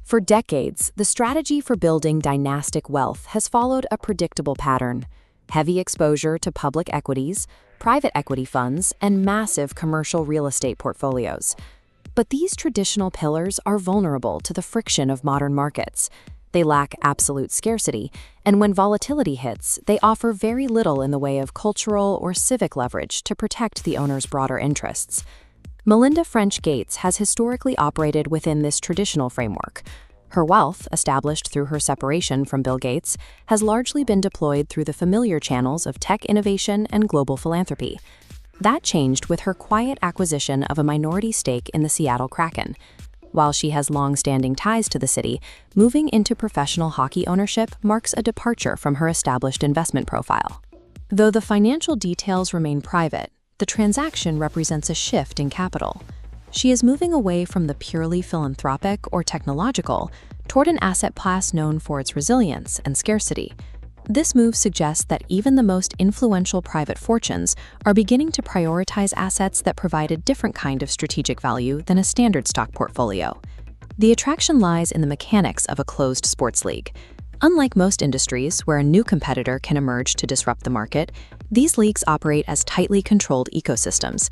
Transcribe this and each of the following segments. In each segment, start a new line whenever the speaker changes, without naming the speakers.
For decades, the strategy for building dynastic wealth has followed a predictable pattern: heavy exposure to public equities, private equity funds, and massive commercial real estate portfolios. But these traditional pillars are vulnerable to the friction of modern markets. They lack absolute scarcity, and when volatility hits, they offer very little in the way of cultural or civic leverage to protect the owner's broader interests. Melinda French Gates has historically operated within this traditional framework. Her wealth, established through her separation from Bill Gates, has largely been deployed through the familiar channels of tech innovation and global philanthropy. That changed with her quiet acquisition of a minority stake in the Seattle Kraken. While she has long-standing ties to the city, moving into professional hockey ownership marks a departure from her established investment profile. Though the financial details remain private, the transaction represents a shift in capital. She is moving away from the purely philanthropic or technological toward an asset class known for its resilience and scarcity. This move suggests that even the most influential private fortunes are beginning to prioritize assets that provide a different kind of strategic value than a standard stock portfolio. The attraction lies in the mechanics of a closed sports league. Unlike most industries where a new competitor can emerge to disrupt the market, these leagues operate as tightly controlled ecosystems.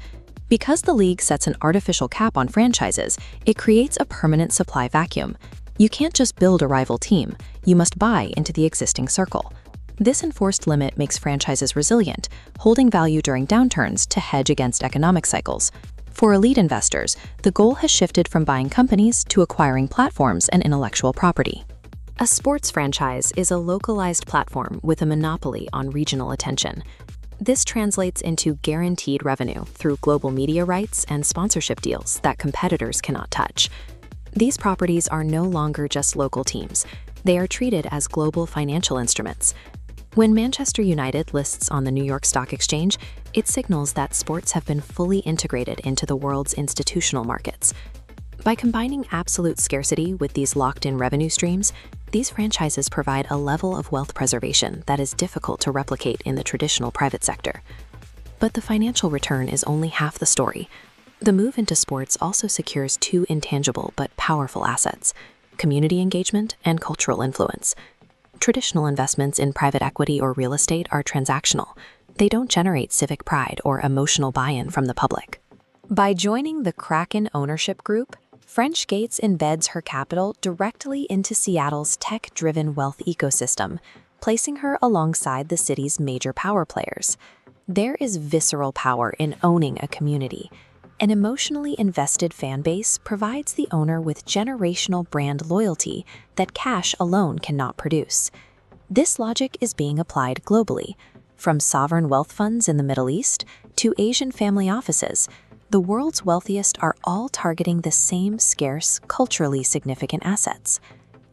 Because the league sets an artificial cap on franchises, it creates a permanent supply vacuum. You can't just build a rival team, you must buy into the existing circle. This enforced limit makes franchises resilient, holding value during downturns to hedge against economic cycles. For elite investors, the goal has shifted from buying companies to acquiring platforms and intellectual property. A sports franchise is a localized platform with a monopoly on regional attention. This translates into guaranteed revenue through global media rights and sponsorship deals that competitors cannot touch. These properties are no longer just local teams. They are treated as global financial instruments. When Manchester United lists on the New York Stock Exchange, it signals that sports have been fully integrated into the world's institutional markets. By combining absolute scarcity with these locked-in revenue streams, these franchises provide a level of wealth preservation that is difficult to replicate in the traditional private sector. But the financial return is only half the story. The move into sports also secures two intangible but powerful assets: community engagement and cultural influence. Traditional investments in private equity or real estate are transactional. They don't generate civic pride or emotional buy-in from the public. By joining the Kraken ownership group, French Gates embeds her capital directly into Seattle's tech-driven wealth ecosystem, placing her alongside the city's major power players. There is visceral power in owning a community. An emotionally invested fan base provides the owner with generational brand loyalty that cash alone cannot produce. This logic is being applied globally. From sovereign wealth funds in the Middle East to Asian family offices, the world's wealthiest are all targeting the same scarce, culturally significant assets.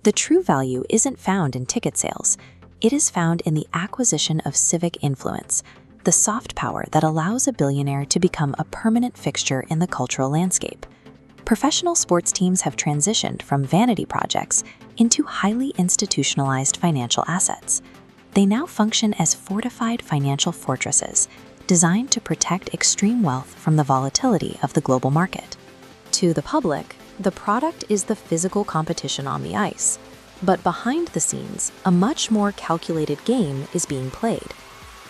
The true value isn't found in ticket sales. It is found in the acquisition of civic influence, the soft power that allows a billionaire to become a permanent fixture in the cultural landscape. Professional sports teams have transitioned from vanity projects into highly institutionalized financial assets. They now function as fortified financial fortresses, designed to protect extreme wealth from the volatility of the global market. To the public, the product is the physical competition on the ice. But behind the scenes, a much more calculated game is being played.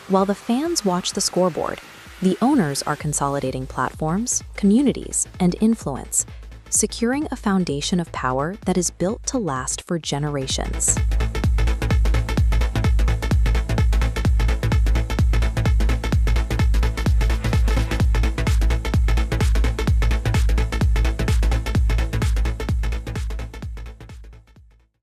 While the fans watch the scoreboard, the owners are consolidating platforms, communities, and influence, securing a foundation of power that is built to last for generations.